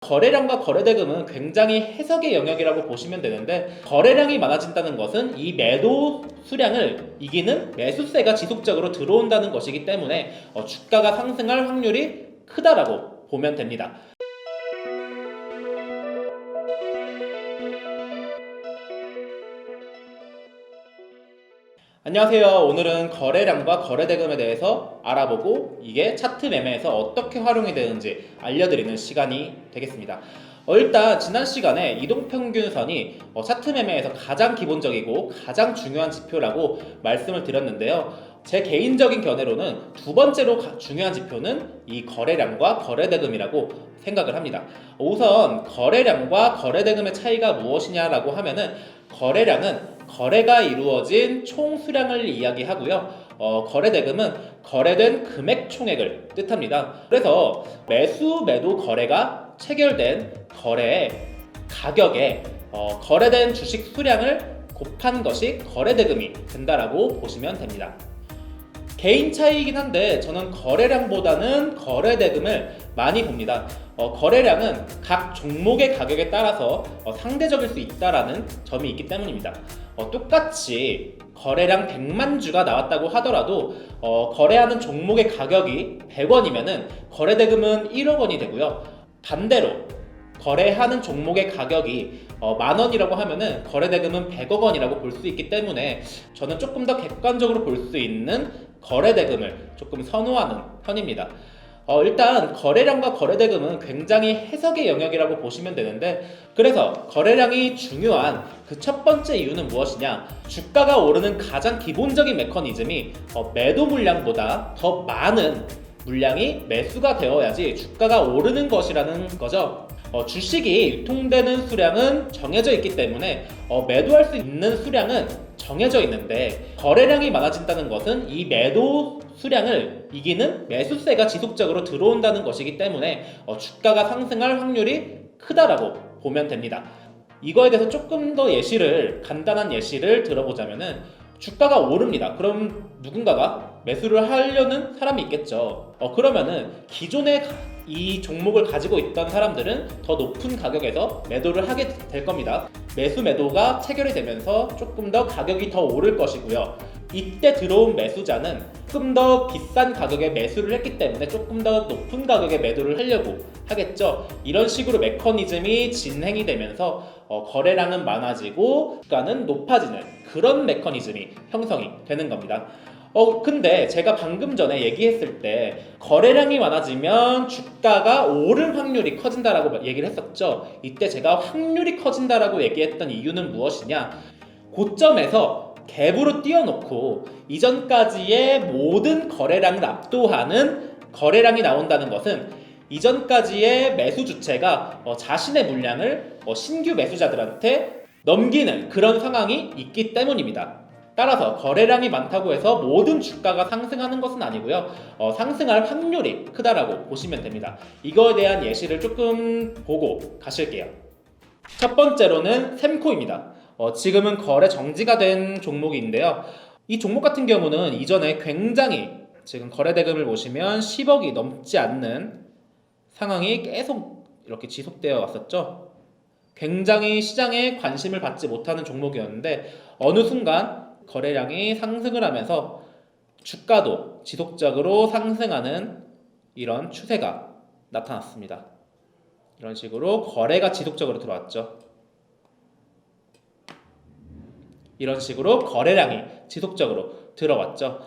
거래량과 거래대금은 굉장히 해석의 영역이라고 보시면 되는데, 거래량이 많아진다는 것은 이 매도 수량을 이기는 매수세가 지속적으로 들어온다는 것이기 때문에 주가가 상승할 확률이 크다라고 보면 됩니다. 안녕하세요. 오늘은 거래량과 거래대금에 대해서 알아보고 이게 차트 매매에서 어떻게 활용이 되는지 알려드리는 시간이 되겠습니다. 일단 지난 시간에 이동평균선이 차트 매매에서 가장 기본적이고 가장 중요한 지표라고 말씀을 드렸는데요. 제 개인적인 견해로는 두 번째로 중요한 지표는 이 거래량과 거래대금이라고 생각을 합니다. 우선 거래량과 거래대금의 차이가 무엇이냐라고 하면은, 거래량은 거래가 이루어진 총 수량을 이야기하고요. 거래대금은 거래된 금액 총액을 뜻합니다. 그래서 매수, 매도, 거래가 체결된 거래의 가격에 거래된 주식 수량을 곱한 것이 거래대금이 된다라고 보시면 됩니다. 개인 차이이긴 한데 저는 거래량보다는 거래대금을 많이 봅니다. 거래량은 각 종목의 가격에 따라서 상대적일 수 있다라는 점이 있기 때문입니다. 똑같이 거래량 100만 주가 나왔다고 하더라도 거래하는 종목의 가격이 100원이면은 거래대금은 1억 원이 되고요. 반대로 거래하는 종목의 가격이 만원이라고 하면은 거래대금은 100억 원이라고 볼 수 있기 때문에 저는 조금 더 객관적으로 볼 수 있는 거래대금을 조금 선호하는 편입니다. 일단 거래량과 거래대금은 굉장히 해석의 영역이라고 보시면 되는데, 그래서 거래량이 중요한 그 첫 번째 이유는 무엇이냐? 주가가 오르는 가장 기본적인 메커니즘이 매도 물량보다 더 많은 물량이 매수가 되어야지 주가가 오르는 것이라는 거죠. 주식이 유통되는 수량은 정해져 있기 때문에 매도할 수 있는 수량은 정해져 있는데, 거래량이 많아진다는 것은 이 매도 수량을 이기는 매수세가 지속적으로 들어온다는 것이기 때문에 주가가 상승할 확률이 크다라고 보면 됩니다. 이거에 대해서 조금 더 간단한 예시를 들어보자면은, 주가가 오릅니다. 그럼 누군가가 매수를 하려는 사람이 있겠죠. 그러면은 기존에 이 종목을 가지고 있던 사람들은 더 높은 가격에서 매도를 하게 될 겁니다. 매도가 체결이 되면서 조금 더 가격이 더 오를 것이고요. 이때 들어온 매수자는 조금 더 비싼 가격에 매수를 했기 때문에 조금 더 높은 가격에 매도를 하려고 하겠죠. 이런 식으로 메커니즘이 진행이 되면서 거래량은 많아지고 주가는 높아지는 그런 메커니즘이 형성이 되는 겁니다. 근데 제가 방금 전에 얘기했을 때 거래량이 많아지면 주가가 오를 확률이 커진다라고 얘기를 했었죠. 이때 제가 확률이 커진다라고 얘기했던 이유는 무엇이냐? 고점에서 갭으로 띄워놓고 이전까지의 모든 거래량을 압도하는 거래량이 나온다는 것은 이전까지의 매수 주체가 자신의 물량을 신규 매수자들한테 넘기는 그런 상황이 있기 때문입니다. 따라서 거래량이 많다고 해서 모든 주가가 상승하는 것은 아니고요. 상승할 확률이 크다라고 보시면 됩니다. 이거에 대한 예시를 조금 보고 가실게요. 첫 번째로는 샘코입니다. 지금은 거래 정지가 된 종목인데요. 이 종목 같은 경우는 이전에 굉장히, 지금 거래대금을 보시면 10억이 넘지 않는 상황이 계속 이렇게 지속되어 왔었죠. 굉장히 시장에 관심을 받지 못하는 종목이었는데 어느 순간 거래량이 상승을 하면서 주가도 지속적으로 상승하는 이런 추세가 나타났습니다. 이런 식으로 거래가 지속적으로 들어왔죠. 이런 식으로 거래량이 지속적으로 들어왔죠.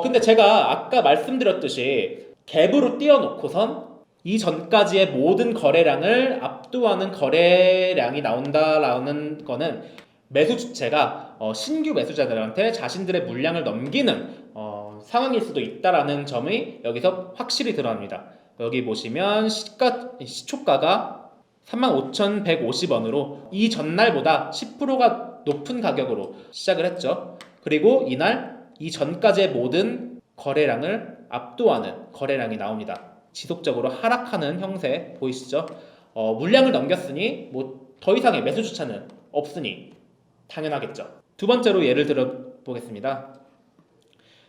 근데 제가 아까 말씀드렸듯이 갭으로 띄워놓고선 이전까지의 모든 거래량을 압도하는 거래량이 나온다라는 거는 매수 주체가 신규 매수자들한테 자신들의 물량을 넘기는 상황일 수도 있다라는 점이 여기서 확실히 드러납니다. 여기 보시면 시초가가 35,150원으로 이 전날보다 10%가 높은 가격으로 시작을 했죠. 그리고 이날 이전까지의 모든 거래량을 압도하는 거래량이 나옵니다. 지속적으로 하락하는 형태 보이시죠? 물량을 넘겼으니 더 이상의 매수 주체는 없으니 당연하겠죠. 두 번째로 예를 들어 보겠습니다.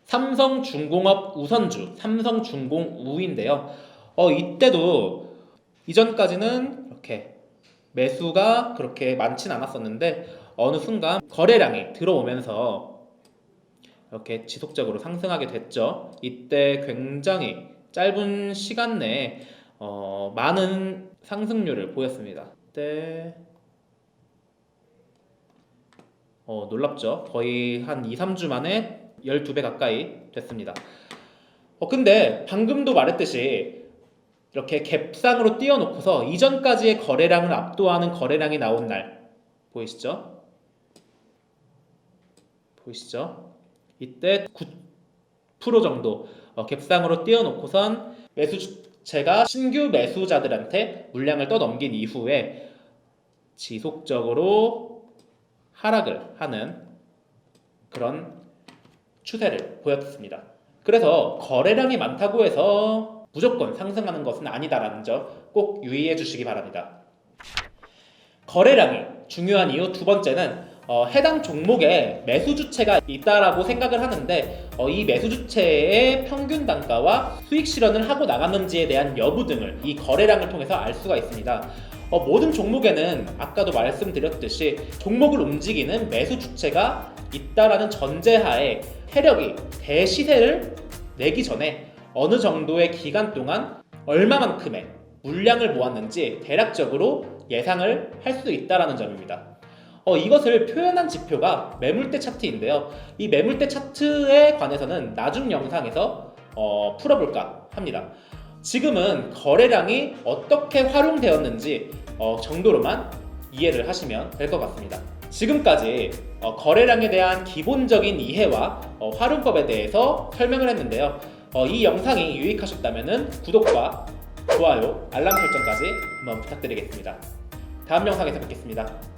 삼성중공업 우선주, 삼성중공우인데요. 이때도 이전까지는 이렇게 매수가 그렇게 많진 않았었는데 어느 순간 거래량이 들어오면서 이렇게 지속적으로 상승하게 됐죠. 이때 굉장히 짧은 시간 내에 많은 상승률을 보였습니다. 이때 놀랍죠. 거의 한 2, 3주 만에 12배 가까이 됐습니다. 근데 방금도 말했듯이 이렇게 갭상으로 띄워놓고서 이전까지의 거래량을 압도하는 거래량이 나온 날 보이시죠? 보이시죠? 이때 9% 정도 갭상으로 띄워놓고선 매수주체가 신규 매수자들한테 물량을 떠넘긴 이후에 지속적으로 하락을 하는 그런 추세를 보였습니다. 그래서 거래량이 많다고 해서 무조건 상승하는 것은 아니다라는 점 꼭 유의해 주시기 바랍니다. 거래량이 중요한 이유 두 번째는 해당 종목에 매수 주체가 있다라고 생각을 하는데 이 매수 주체의 평균 단가와 수익 실현을 하고 나갔는지에 대한 여부 등을 이 거래량을 통해서 알 수가 있습니다. 모든 종목에는 아까도 말씀드렸듯이 종목을 움직이는 매수 주체가 있다라는 전제하에 세력이 대시세를 내기 전에 어느 정도의 기간 동안 얼마만큼의 물량을 모았는지 대략적으로 예상을 할 수 있다라는 점입니다. 이것을 표현한 지표가 매물대 차트인데요. 이 매물대 차트에 관해서는 나중 영상에서 풀어볼까 합니다. 지금은 거래량이 어떻게 활용되었는지 정도로만 이해를 하시면 될 것 같습니다. 지금까지 거래량에 대한 기본적인 이해와 활용법에 대해서 설명을 했는데요. 이 영상이 유익하셨다면 구독과 좋아요, 알람 설정까지 한번 부탁드리겠습니다. 다음 영상에서 뵙겠습니다.